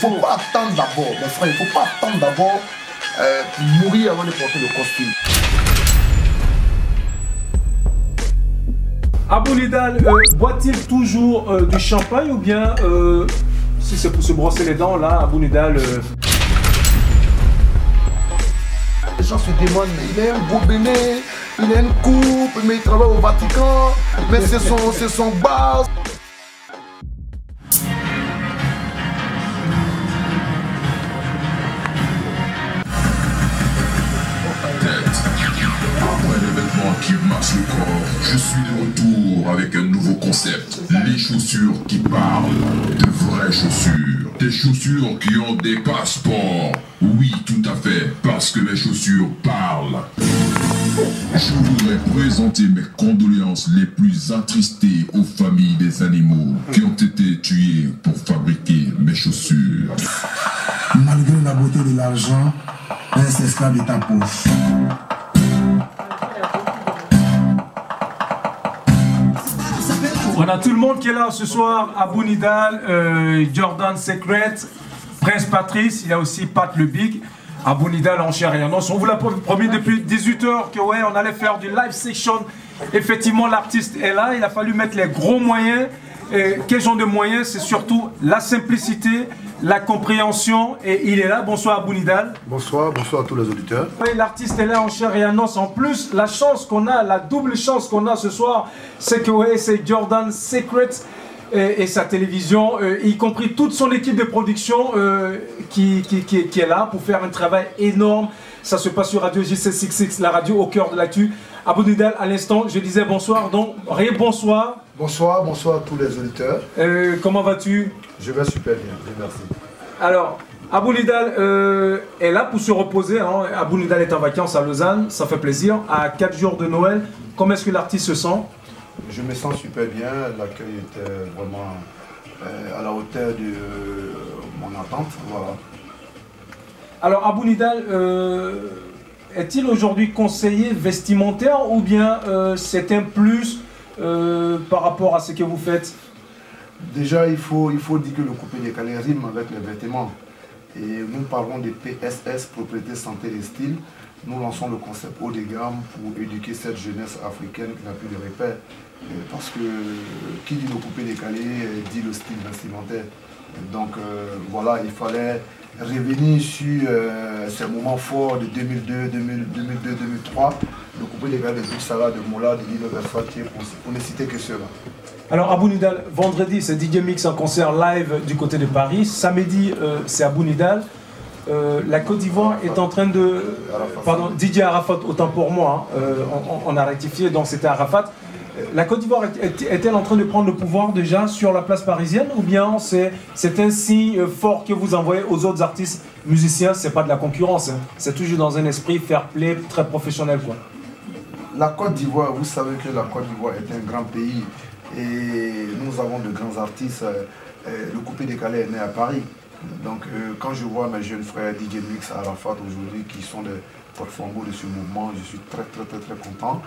faut pas attendre d'abord, mes frères, il faut pas attendre d'abord mourir avant de porter le costume. Abou Nidal, boit-il toujours du champagne ou bien si c'est pour se brosser les dents là, Abou Nidal Les gens se demandent, mais il a un beau béné, il a une coupe, mais il travaille au Vatican, mais c'est son bar. Après l'événement qui marche le corps, je suis de retour avec un nouveau concept. Les chaussures qui parlent, de vraies chaussures. Des chaussures qui ont des passeports. Oui, tout à fait, parce que mes chaussures parlent. Je voudrais présenter mes condoléances les plus attristées aux familles des animaux qui ont été tués pour fabriquer mes chaussures. Malgré la beauté de l'argent, reste esclave de ta poche. On a tout le monde qui est là ce soir, Abou Nidal, Jordan Secret, Prince Patrice, il y a aussi Pat le Big, Abou Nidal en chair et en os. On vous l'a promis depuis 18 h que ouais, on allait faire du live session. Effectivement, l'artiste est là, il a fallu mettre les gros moyens. Et quel genre de moyens? C'est surtout la simplicité, la compréhension, et il est là. Bonsoir Abou Nidal. Bonsoir, bonsoir à tous les auditeurs. Oui, l'artiste est là en chair et en os. En plus, la chance qu'on a, la double chance qu'on a ce soir, c'est que ouais, c'est Jordan Secret et sa télévision, y compris toute son équipe de production qui est là pour faire un travail énorme. Ça se passe sur Radio JC66, la radio au cœur de l'actu. Abou Nidal, à l'instant, je disais bonsoir, donc bonsoir. Bonsoir, bonsoir à tous les auditeurs. Comment vas-tu? Je vais super bien, merci. Alors, Abou Nidal est là pour se reposer. Hein. Abou Nidal est en vacances à Lausanne, ça fait plaisir. À 4 jours de Noël, comment est-ce que l'artiste se sent? Je me sens super bien, l'accueil était vraiment à la hauteur de mon attente. Voilà. Alors, Abou Nidal, est-il aujourd'hui conseiller vestimentaire ou bien c'est un plus par rapport à ce que vous faites? Déjà, il faut dire que le coupé décalé rime avec les vêtements. Et nous parlons de PSS, propriété, santé et style. Nous lançons le concept haut de gamme pour éduquer cette jeunesse africaine qui n'a plus de repères. Parce que qui dit le coupé décalé dit le style vestimentaire. Donc voilà, il fallait revenir sur ces moments forts de 2002, 2003, le coupé décalé de Tuxara, de Mola, de Lino Versace, pour ne citer que ceux-là. Alors Abou Nidal, vendredi c'est DJ Mix en concert live du côté de Paris. Samedi c'est Abou Nidal. La Côte d'Ivoire est en train de... Pardon, DJ Arafat, autant pour moi, hein, on a rectifié, donc c'était Arafat. La Côte d'Ivoire est-elle en train de prendre le pouvoir déjà sur la place parisienne ou bien c'est un signe fort que vous envoyez aux autres artistes musiciens? C'est pas de la concurrence, hein. C'est toujours dans un esprit fair play, très professionnel, quoi. La Côte d'Ivoire, vous savez que la Côte d'Ivoire est un grand pays et nous avons de grands artistes. Le coupé décalé est né à Paris. Donc quand je vois mes jeunes frères DJ Mix, Arafat aujourd'hui qui sont des porte-flambeaux de ce mouvement, je suis très content.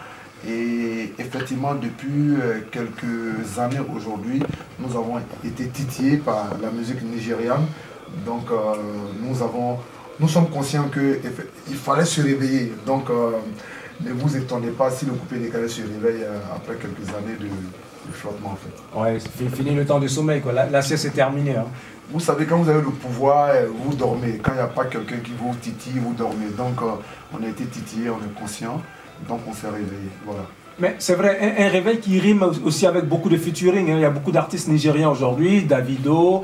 Et effectivement, depuis quelques années aujourd'hui, nous avons été titillés par la musique nigériane. Donc nous sommes conscients qu'il fallait se réveiller. Donc ne vous étonnez pas si le coupé décalé se réveille après quelques années de flottement en fait. Ouais, c'est fini le temps de sommeil, quoi. La sieste est terminée. Hein. Vous savez, quand vous avez le pouvoir, vous dormez. Quand il n'y a pas quelqu'un qui vous titille, vous dormez. Donc on a été titillés, on est conscient. Donc on s'est réveillé, voilà. Mais c'est vrai, un réveil qui rime aussi avec beaucoup de featuring. Hein. Il y a beaucoup d'artistes nigériens aujourd'hui, Davido,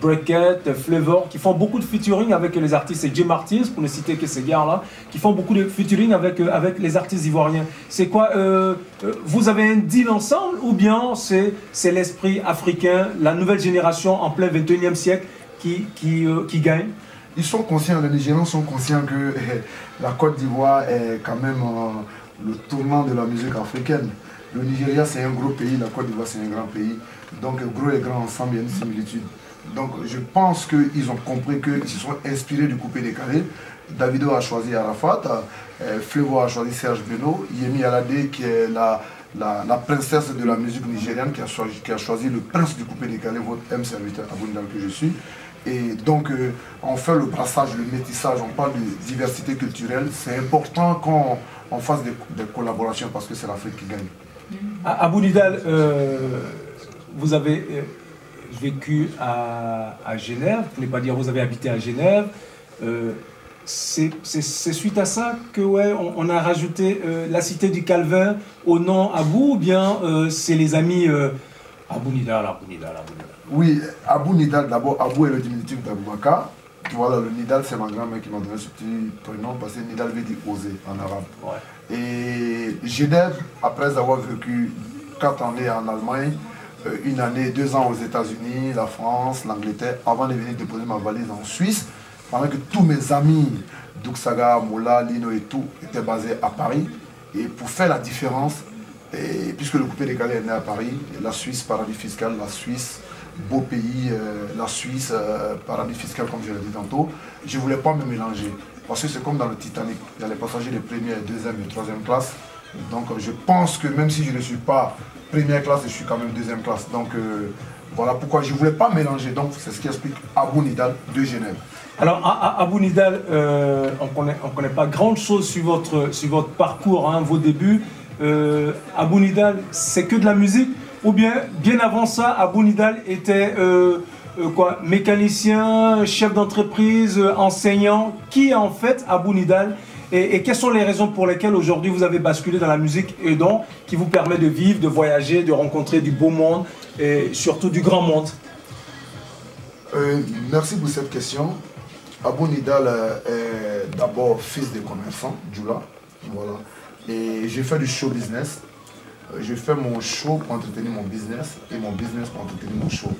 Breakett, Flavor, qui font beaucoup de featuring avec les artistes, et Jim Martins, pour ne citer que ces gars-là, qui font beaucoup de featuring avec les artistes ivoiriens. C'est quoi vous avez un deal ensemble ou bien c'est l'esprit africain, la nouvelle génération en plein 21e siècle qui gagne? Ils sont conscients, les Nigérians sont conscients que la Côte d'Ivoire est quand même le tournant de la musique africaine. Le Nigeria c'est un gros pays, la Côte d'Ivoire c'est un grand pays. Donc gros et grand ensemble, il y a une similitude. Donc je pense qu'ils ont compris qu'ils se sont inspirés du coupé décalé. Davido a choisi Arafat, Flavor a choisi Serge Beno, Yemi Alade qui est la princesse de la musique nigériane qui a choisi le prince du coupé décalé, votre M serviteur Abou Nidal que je suis. Et donc, on fait le brassage, le métissage, on parle de diversité culturelle. C'est important qu'on fasse des collaborations parce que c'est l'Afrique qui gagne. Abou Nidal, vous avez vécu à Genève, pour ne pas dire vous avez habité à Genève. C'est suite à ça que on a rajouté la cité du Calvaire au nom Abou, ou bien c'est les amis Abou Nidal. Oui, Abou Nidal, d'abord, Abou est le diminutif d'Aboubacar. Voilà, le Nidal, c'est ma grand-mère qui m'a donné ce petit prénom parce que Nidal veut dire oser en arabe. Ouais. Et Genève, après avoir vécu 4 années en Allemagne, 1 année, 2 ans aux États-Unis, la France, l'Angleterre, avant de venir déposer ma valise en Suisse, pendant que tous mes amis, Douksaga, Moula, Lino et tout, étaient basés à Paris. Et pour faire la différence, et puisque le coupé décalé est né à Paris, la Suisse, paradis fiscal, la Suisse, beau pays, la Suisse, paradis fiscal comme je l'ai dit tantôt, je ne voulais pas me mélanger. Parce que c'est comme dans le Titanic, il y a les passagers de première, deuxième et troisième classe. Donc je pense que même si je ne suis pas première classe, je suis quand même deuxième classe. Donc voilà pourquoi je ne voulais pas mélanger. Donc c'est ce qui explique Abou Nidal de Genève. Alors Abou Nidal, on ne connaît pas grand chose sur votre parcours, hein, vos débuts. Abou Nidal, c'est que de la musique? Ou bien avant ça, Abou Nidal était mécanicien, chef d'entreprise, enseignant? Qui est en fait Abou Nidal? Et quelles sont les raisons pour lesquelles aujourd'hui vous avez basculé dans la musique et donc qui vous permet de vivre, de voyager, de rencontrer du beau monde et surtout du grand monde? Merci pour cette question. Abou Nidal est d'abord fils de commerçant, Djoula. Voilà. Et j'ai fait du show business. Je fais mon show pour entretenir mon business et mon business pour entretenir mon show.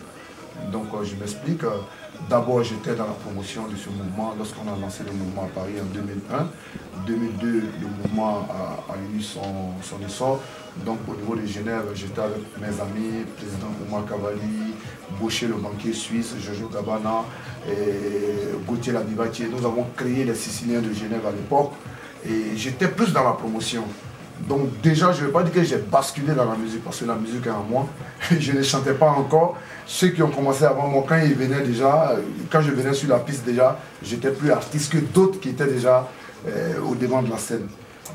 Donc je m'explique. D'abord j'étais dans la promotion de ce mouvement lorsqu'on a lancé le mouvement à Paris en 2001. 2002, le mouvement a eu son essor. Donc au niveau de Genève, j'étais avec mes amis, président Oumar Cavalli, Boucher le banquier suisse, Jojo Gabana, et Gauthier Labivatier. Nous avons créé les Siciliens de Genève à l'époque. Et j'étais plus dans la promotion. Donc déjà, je ne vais pas dire que j'ai basculé dans la musique parce que la musique est en moi. Je ne chantais pas encore. Ceux qui ont commencé avant moi, quand ils venaient déjà, quand je venais sur la piste déjà, j'étais plus artiste que d'autres qui étaient déjà au devant de la scène.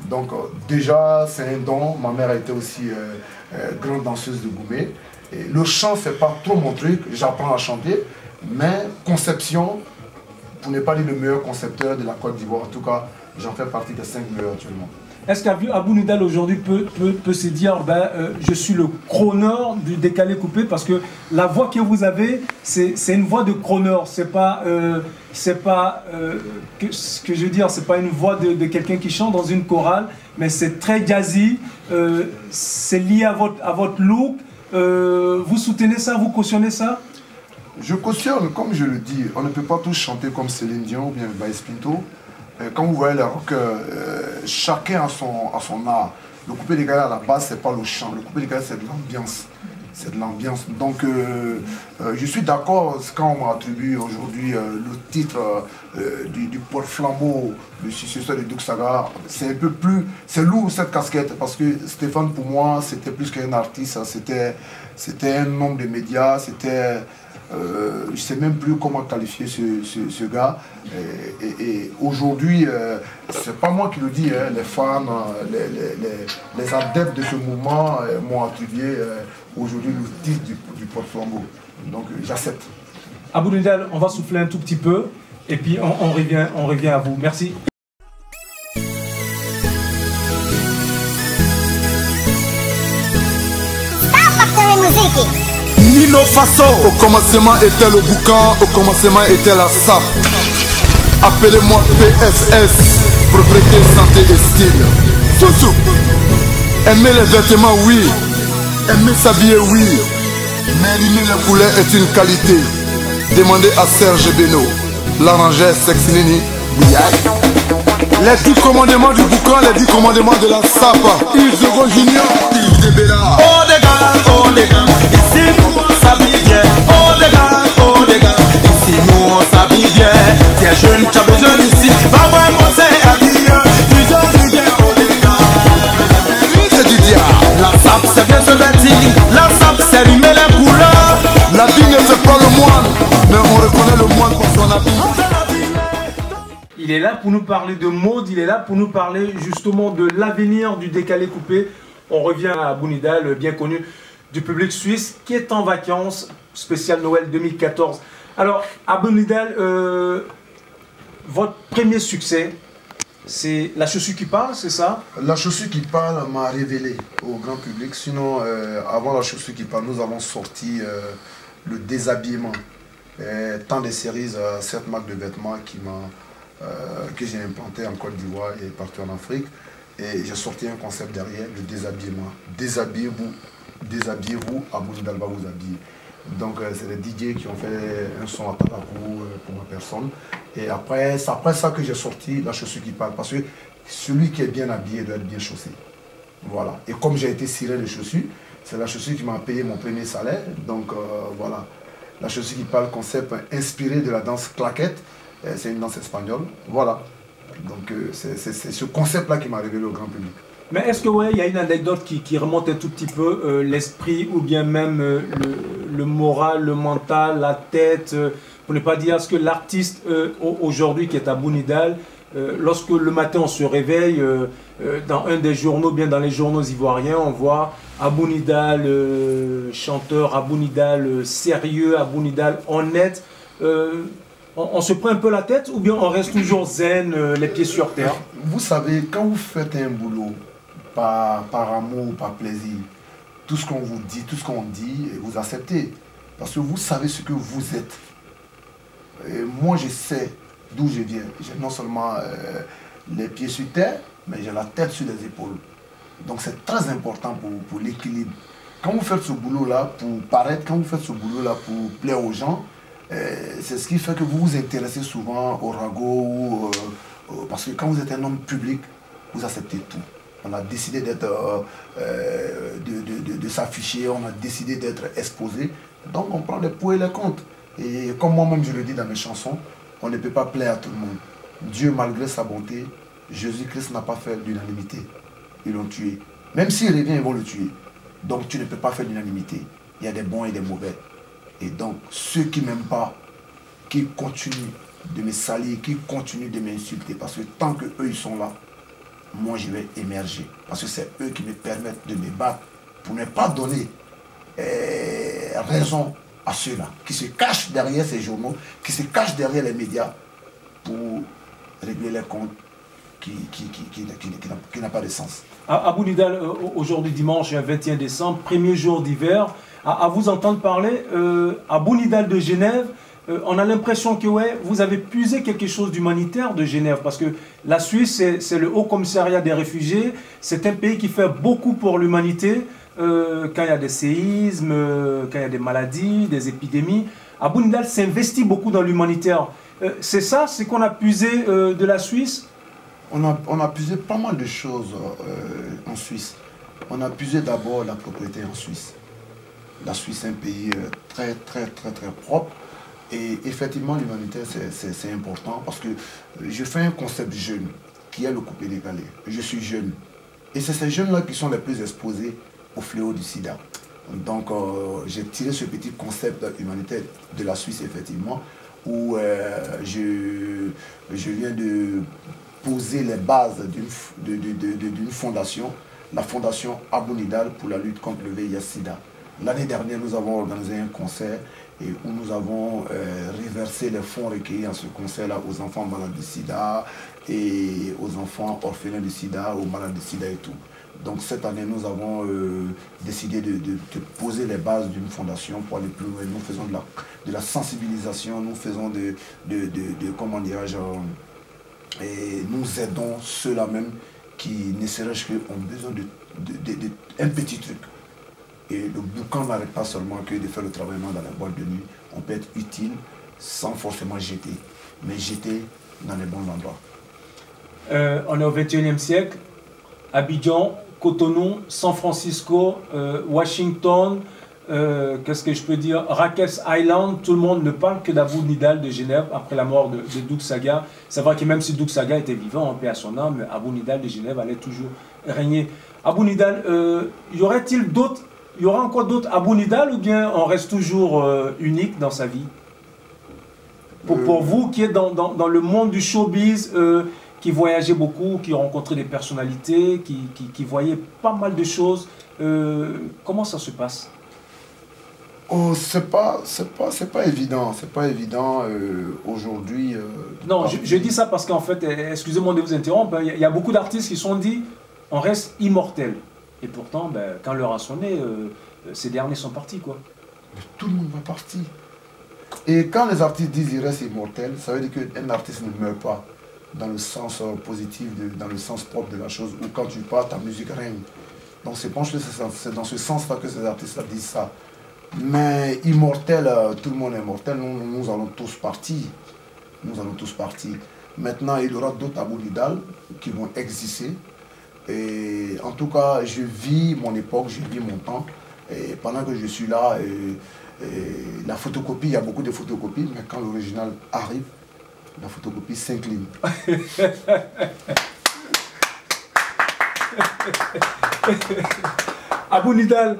Donc déjà, c'est un don. Ma mère a été aussi grande danseuse de Goumé. Et le chant, c'est pas trop mon truc. J'apprends à chanter. Mais conception, pour ne pas dire le meilleur concepteur de la Côte d'Ivoire, en tout cas, j'en fais partie des 5 meilleurs actuellement. Est-ce qu'Abou Nidal aujourd'hui peut se dire je suis le chroneur du décalé coupé, parce que la voix que vous avez, c'est une voix de chroneur, c'est pas ce que je veux dire, c'est pas une voix de quelqu'un qui chante dans une chorale, mais c'est très jazzy, c'est lié à votre look. Vous soutenez ça, vous cautionnez ça? Je cautionne, comme je le dis, on ne peut pas tous chanter comme Céline Dion ou bien Baïs Pinto. Quand vous voyez les rockers, chacun a son art. Le coupé décalé à la base, c'est pas le chant. Le coupé décalé, c'est de l'ambiance. C'est de l'ambiance. Donc, je suis d'accord quand on m'attribue aujourd'hui le titre du porte-flambeau, le successeur de Douksaga. C'est un peu plus... C'est lourd cette casquette parce que Stéphane, pour moi, c'était plus qu'un artiste. C'était un homme de médias. C'était... je ne sais même plus comment qualifier ce gars. Et aujourd'hui, c'est pas moi qui le dis, hein, les fans, les adeptes de ce mouvement m'ont attribué aujourd'hui le titre du porte-flambeau. Donc j'accepte. Abou Nidal, on va souffler un tout petit peu et puis on revient à vous. Merci. Nino Faso. Au commencement était le boucan, au commencement était la SAP. Appelez-moi PSS, propriété, santé et style. Soussou. Aimer les vêtements, oui. Aimer s'habiller, oui. Mais aimer les couleurs est une qualité. Demandez à Serge Beno, l'arrangeur Sexinini. Les 10 commandements du boucan, les 10 commandements de la SAP. Yves Junior, Yves de Bella. Oh les gars, ici nous on s'habille bien. Oh les gars, ici nous on s'habille bien. Tiens jeune, tu as besoin ici, va voir moi c'est habillé. Du bien, oh les gars. C'est du diable. La SAP c'est bien se vêtir, la SAP c'est rimer les couleurs. La vie ne fait pas le moine, mais on reconnaît le moine. là pour nous parler de mode, il est là pour nous parler justement de l'avenir du décalé coupé. On revient à Abou Nidal, bien connu du public suisse, qui est en vacances, spécial Noël 2014. Alors, Abou Nidal, votre premier succès, c'est La chaussure qui parle, c'est ça? La chaussure qui parle m'a révélé au grand public. Sinon, avant La chaussure qui parle, nous avons sorti le déshabillement. Tant des séries, 7 marques de vêtements que j'ai implanté en Côte d'Ivoire et partout en Afrique. Et j'ai sorti un concept derrière, le déshabillement. Déshabillez-vous, Abou Nidal va vous habiller. Donc c'est les DJ qui ont fait un son à Tabakou pour ma personne. Et après, c'est après ça que j'ai sorti La chaussure qui parle. Parce que celui qui est bien habillé doit être bien chaussé. Voilà. Et comme j'ai été ciré de chaussures, c'est la chaussure qui m'a payé mon premier salaire. Donc voilà. La chaussure qui parle, concept inspiré de la danse claquette. C'est une danse espagnole. Voilà. Donc c'est ce concept-là qui m'a révélé au grand public. Mais est-ce que ouais, il y a une anecdote qui remonte un tout petit peu l'esprit ou bien même le moral, le mental, la tête, pour ne pas dire, est-ce que l'artiste aujourd'hui qui est Abou Nidal, lorsque le matin on se réveille, dans un des journaux, bien dans les journaux ivoiriens, on voit Abou Nidal chanteur, Abou Nidal sérieux, Abou Nidal honnête. On se prend un peu la tête ou bien on reste toujours zen, les pieds sur terre? Vous savez, quand vous faites un boulot, par amour, par plaisir, tout ce qu'on vous dit, tout ce qu'on dit, vous acceptez. Parce que vous savez ce que vous êtes. Et moi, je sais d'où je viens. J'ai non seulement les pieds sur terre, mais j'ai la tête sur les épaules. Donc c'est très important pour l'équilibre. Quand vous faites ce boulot-là pour paraître, quand vous faites ce boulot-là pour plaire aux gens, c'est ce qui fait que vous vous intéressez souvent au ragot, parce que quand vous êtes un homme public, vous acceptez tout. On a décidé d'être, de s'afficher, on a décidé d'être exposé. Donc on prend les pour et les contre. Et comme moi-même je le dis dans mes chansons, on ne peut pas plaire à tout le monde. Dieu, malgré sa bonté, Jésus-Christ n'a pas fait l'unanimité. Ils l'ont tué. Même s'il revient, ils vont le tuer. Donc tu ne peux pas faire l'unanimité. Il y a des bons et des mauvais. Et donc ceux qui ne m'aiment pas, qui continuent de me salir, qui continuent de m'insulter, parce que tant qu'eux ils sont là, moi je vais émerger. Parce que c'est eux qui me permettent de me battre pour ne pas donner raison à ceux-là qui se cachent derrière ces journaux, qui se cachent derrière les médias pour régler les comptes qui n'a pas de sens. Abou Nidal, aujourd'hui dimanche 21 décembre, premier jour d'hiver, à vous entendre parler, Abou Nidal de Genève, on a l'impression que ouais, vous avez puisé quelque chose d'humanitaire de Genève, parce que la Suisse, c'est le Haut Commissariat des réfugiés, c'est un pays qui fait beaucoup pour l'humanité, quand il y a des séismes, quand il y a des maladies, des épidémies. Abou Nidal s'investit beaucoup dans l'humanitaire. C'est ça, c'est qu'on a puisé de la Suisse? On a puisé pas mal de choses en Suisse. On a puisé d'abord la propriété en Suisse. La Suisse est un pays très propre. Et effectivement, l'humanitaire, c'est important parce que je fais un concept jeune qui est le coupé décalé. Je suis jeune. Et c'est ces jeunes-là qui sont les plus exposés au fléau du sida. Donc, j'ai tiré ce petit concept humanitaire de la Suisse, effectivement, où je viens de poser les bases d'une fondation, la fondation Abou Nidal pour la lutte contre le VIH-Sida. L'année dernière, nous avons organisé un concert et où nous avons reversé les fonds recueillis en ce concert-là aux enfants malades de sida et aux enfants orphelins de sida, aux malades de sida et tout. Donc cette année, nous avons décidé de poser les bases d'une fondation pour aller plus loin. Nous faisons de la sensibilisation, nous faisons comment dirais-je, et nous aidons ceux-là même qui ne serait-ce qu'ont besoin d'un petit truc. Et le boucan n'arrête pas seulement que de faire le travail dans la boîte de nuit. On peut être utile sans forcément jeter, mais jeter dans les bons endroits. On est au XXIe siècle. Abidjan, Cotonou, San Francisco, Washington, qu'est-ce que je peux dire, Rikers Island, tout le monde ne parle que d'Abou Nidal de Genève après la mort de Doug Saga. C'est vrai que même si Doug Saga était vivant, en paix à son âme, Abou Nidal de Genève allait toujours régner. Abou Nidal, y aurait-il d'autres? Il y aura encore d'autres Abou Nidal ou bien on reste toujours unique dans sa vie? Pour vous qui êtes dans le monde du showbiz, qui voyageait beaucoup, qui rencontrait des personnalités, qui voyait pas mal de choses, comment ça se passe? Oh, c'est pas évident, c'est pas évident aujourd'hui. Non, je dis ça parce qu'en fait, excusez-moi de vous interrompre, il y a beaucoup d'artistes qui se sont dit, on reste immortel. Et pourtant, ben, quand l'heure a sonné, ces derniers sont partis, quoi. Mais tout le monde va partir. Et quand les artistes disent qu'ils restent immortels, ça veut dire qu'un artiste ne meurt pas dans le sens positif, dans le sens propre de la chose, où quand tu pars, ta musique règne. Donc c'est dans ce sens-là que ces artistes-là disent ça. Mais immortel, tout le monde est mortel, nous allons tous partir. Nous allons tous partir. Maintenant, il y aura d'autres Abou Nidal qui vont exister. Et en tout cas, je vis mon époque, je vis mon temps. Et pendant que je suis là, la photocopie, il y a beaucoup de photocopies, mais quand l'original arrive, la photocopie s'incline. Abou Nidal,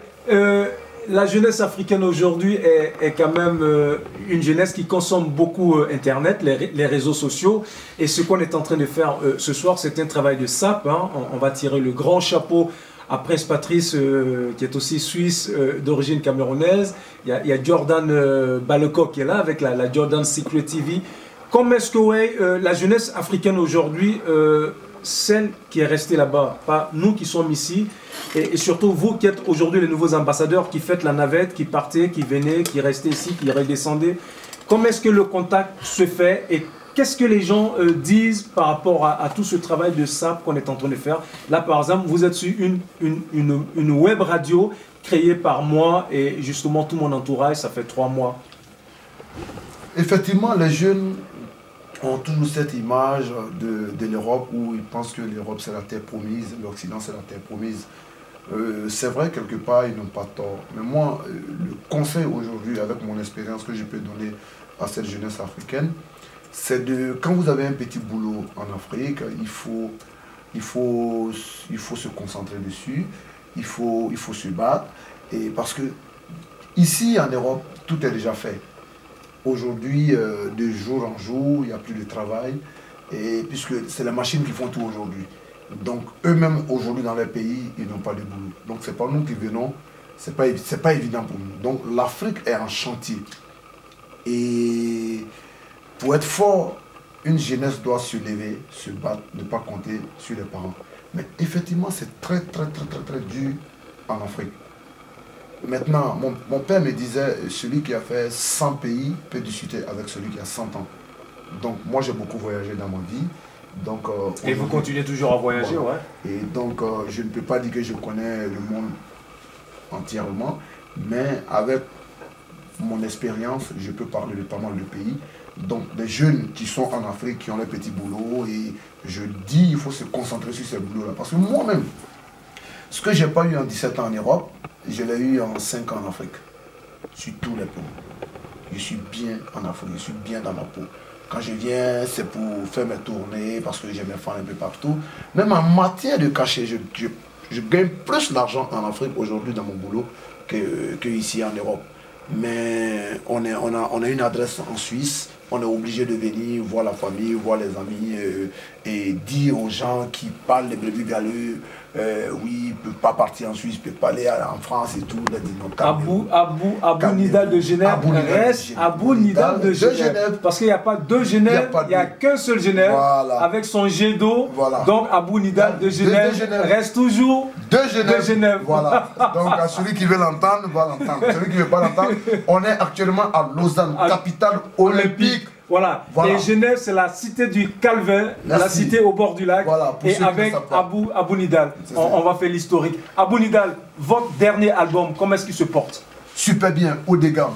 la jeunesse africaine aujourd'hui est quand même une jeunesse qui consomme beaucoup Internet, les réseaux sociaux. Et ce qu'on est en train de faire ce soir, c'est un travail de sape. Hein. On va tirer le grand chapeau à Prince Patrice, qui est aussi suisse, d'origine camerounaise. Il y a Jordan Baleko qui est là avec la Jordan Secret TV. Comment est-ce que la jeunesse africaine aujourd'hui, celle qui est restée là-bas, pas nous qui sommes ici, et surtout vous qui êtes aujourd'hui les nouveaux ambassadeurs, qui faites la navette, qui partez, qui venaient, qui restaient ici, qui redescendaient, comment est-ce que le contact se fait et qu'est-ce que les gens disent par rapport à tout ce travail de sape qu'on est en train de faire? Là, par exemple, vous êtes sur une web radio créée par moi et justement tout mon entourage, ça fait 3 mois. Effectivement, les jeunes ont toujours cette image de l'Europe où ils pensent que l'Europe c'est la terre promise, l'Occident c'est la terre promise. C'est vrai, quelque part, ils n'ont pas tort. Mais moi, le conseil aujourd'hui, avec mon expérience que je peux donner à cette jeunesse africaine, c'est de, quand vous avez un petit boulot en Afrique, il faut se concentrer dessus, il faut se battre. Et parce que ici, en Europe, tout est déjà fait. Aujourd'hui, de jour en jour, il n'y a plus de travail, et puisque c'est les machines qui font tout aujourd'hui. Donc eux-mêmes, aujourd'hui, dans les pays, ils n'ont pas de boulot. Donc c'est pas nous qui venons, c'est pas évident pour nous. Donc l'Afrique est en chantier. Et pour être fort, une jeunesse doit se lever, se battre, ne pas compter sur les parents. Mais effectivement, c'est très dur en Afrique. Maintenant, mon père me disait, celui qui a fait 100 pays peut discuter avec celui qui a 100 ans. Donc moi j'ai beaucoup voyagé dans ma vie. Donc, et vous continuez toujours à voyager, voilà. Ouais. Et donc je ne peux pas dire que je connais le monde entièrement, mais avec mon expérience, je peux parler de pas mal de pays. Donc des jeunes qui sont en Afrique, qui ont les petits boulots, et je dis il faut se concentrer sur ces boulots-là. Parce que moi-même, ce que je n'ai pas eu en 17 ans en Europe, je l'ai eu en 5 ans en Afrique, sur tous les plans. Je suis bien en Afrique, je suis bien dans ma peau. Quand je viens, c'est pour faire mes tournées, parce que j'ai mes fans un peu partout. Même en matière de cachet, je gagne plus d'argent en Afrique aujourd'hui dans mon boulot que ici en Europe. Mais on a une adresse en Suisse, on est obligé de venir voir la famille, voir les amis et dire aux gens qui parlent les brebis galeux, oui, il ne peut pas partir en Suisse, il ne peut pas aller en France et tout. Abou Nidal de Genève reste Abou Nidal de Genève. Parce qu'il n'y a pas deux Genève, il n'y a qu'un seul Genève, voilà, avec son jet d'eau. Voilà. Donc Abou Nidal de Genève reste toujours de Genève. Voilà. Donc à celui qui veut l'entendre, va l'entendre. Celui qui ne veut pas l'entendre, on est actuellement à Lausanne, capitale olympique. Voilà. Et Genève, c'est la cité du Calvaire, la cité au bord du lac. Voilà, et avec Abou Nidal, on va faire l'historique. Abou Nidal, votre dernier album, comment est-ce qu'il se porte? Super bien, haut de gamme.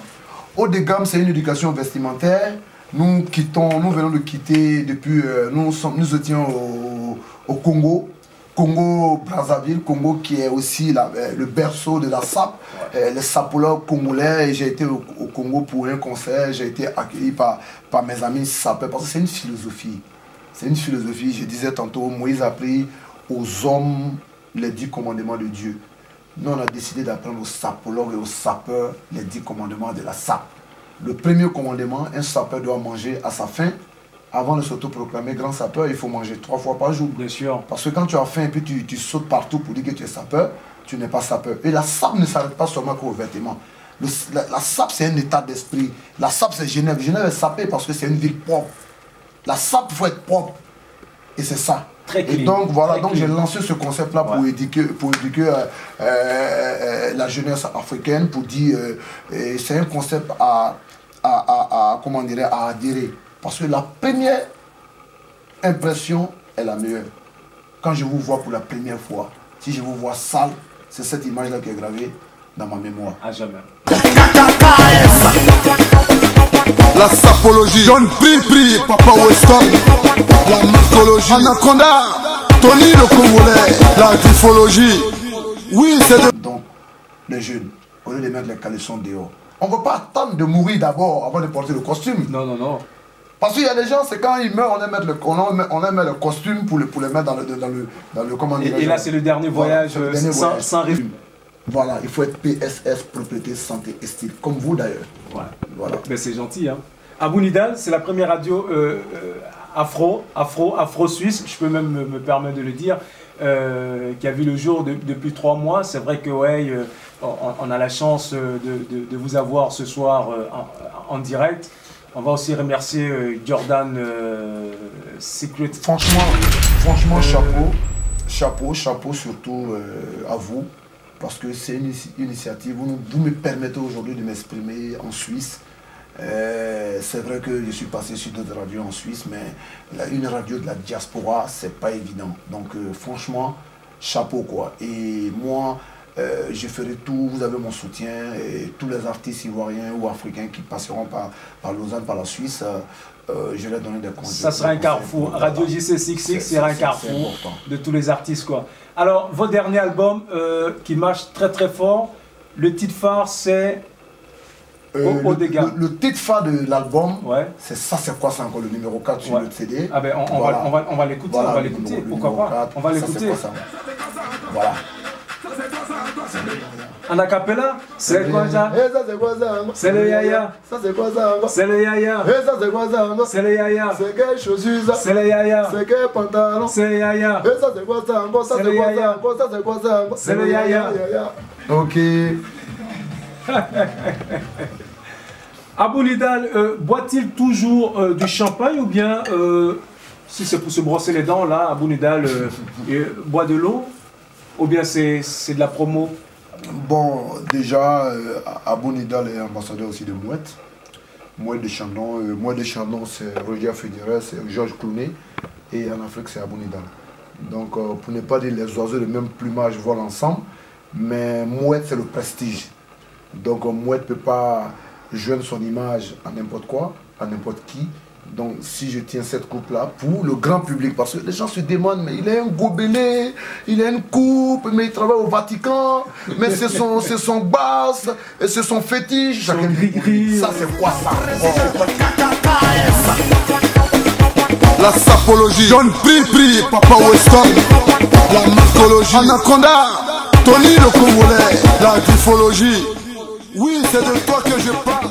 Haut de gamme, c'est une éducation vestimentaire. Nous venons de quitter depuis, nous étions au Congo. Congo-Brazzaville, Congo qui est aussi le berceau de la sape, les sapologues congolais. Et j'ai été au Congo pour un concert, j'ai été accueilli par mes amis sapeurs, parce que c'est une philosophie. C'est une philosophie, je disais tantôt, Moïse a pris aux hommes les 10 commandements de Dieu. Nous, on a décidé d'apprendre aux sapologues et aux sapeurs les 10 commandements de la sape. Le premier commandement, un sapeur doit manger à sa faim. Avant de s'autoproclamer grand sapeur, il faut manger 3 fois par jour. Bien sûr. Parce que quand tu as faim et puis tu sautes partout pour dire que tu es sapeur, tu n'es pas sapeur. Et la sape ne s'arrête pas seulement qu'au vêtement. La sape, c'est un état d'esprit. La sape, c'est Genève. Genève est sapée parce que c'est une ville propre. La sape, il faut être propre. Et c'est ça. Très clean. Et donc, voilà, Très donc j'ai lancé ce concept-là pour Ouais. éduquer la jeunesse africaine, pour dire c'est un concept comment dirais, à adhérer. Parce que la première impression est la meilleure. Quand je vous vois pour la première fois, si je vous vois sale, c'est cette image-là qui est gravée dans ma mémoire. À jamais. La sapologie, John Pri, Papa Weston, la marcologie, Anaconda, Tony le Congolais, la grifologie. Oui, c'est de... Donc, les jeunes, au lieu de mettre les caleçons dehors, on ne veut pas attendre de mourir d'abord avant de porter le costume. Non, non, non. Parce qu'il y a des gens, c'est quand ils meurent, on aime mettre le costume pour les mettre dans le comment dire. Et là, c'est le dernier voyage, Voilà, c'est le dernier voyage. sans régime. Voilà, il faut être PSS, propriété, santé et style, comme vous d'ailleurs. Ouais. Voilà. Ben, c'est gentil. Hein. Abou Nidal, c'est la première radio afro-suisse, je peux même me permettre de le dire, qui a vu le jour depuis 3 mois. C'est vrai que ouais, on a la chance de vous avoir ce soir en direct. On va aussi remercier Jordan Secret. Franchement, chapeau surtout à vous, parce que c'est une initiative. Vous me permettez aujourd'hui de m'exprimer en Suisse. C'est vrai que je suis passé sur d'autres radios en Suisse, mais une radio de la diaspora, c'est pas évident. Donc franchement, chapeau quoi. Et moi, je ferai tout, vous avez mon soutien, et tous les artistes ivoiriens ou africains qui passeront par Lausanne, par la Suisse, je leur donner des conseils. Ça sera un carrefour. Radio JC66 sera un carrefour de tous les artistes quoi. Alors, votre dernier album qui marche très très fort, le titre phare c'est le titre phare de l'album, ouais. c'est Ça c'est quoi, c'est encore le numéro 4 sur ouais. le CD. Ah ben on va l'écouter, voilà, on va l'écouter, pourquoi pas, on va l'écouter. Voilà. En acapella, c'est quoi ça? C'est le yaya. Ça c'est quoi ça? C'est le yaya. Ça c'est quoi ça? C'est le yaya. C'est quelle chaussure ça? C'est le yaya. C'est quel pantalon? C'est le yaya. Ça c'est quoi ça? Ça c'est quoi ça? Ça c'est quoi ça? C'est le yaya. Ok. Abou Nidal, boit-il toujours du champagne ou bien si c'est pour se brosser les dents là, Abou Nidal boit de l'eau ou bien c'est de la promo? Bon, déjà, Abou Nidal est ambassadeur aussi de Mouette. Mouette de Chandon, c'est Roger Fédéré, c'est Georges Clooney. Et en Afrique, c'est Abou Nidal. Donc, pour ne pas dire les oiseaux de même plumage volent ensemble, mais Mouette, c'est le prestige. Donc, Mouette ne peut pas joindre son image à n'importe quoi, à n'importe qui. Donc, si je tiens cette coupe-là pour le grand public, parce que les gens se demandent, mais il a un gobelet, il a une coupe, mais il travaille au Vatican, mais c'est son basse, et c'est son fétiche. Chacun dit, ça c'est quoi ça? La sapologie, John Pri, Papa Weston, la marcologie, Anaconda, Tony le Congolais, la grifologie. Oui, c'est de toi que je parle.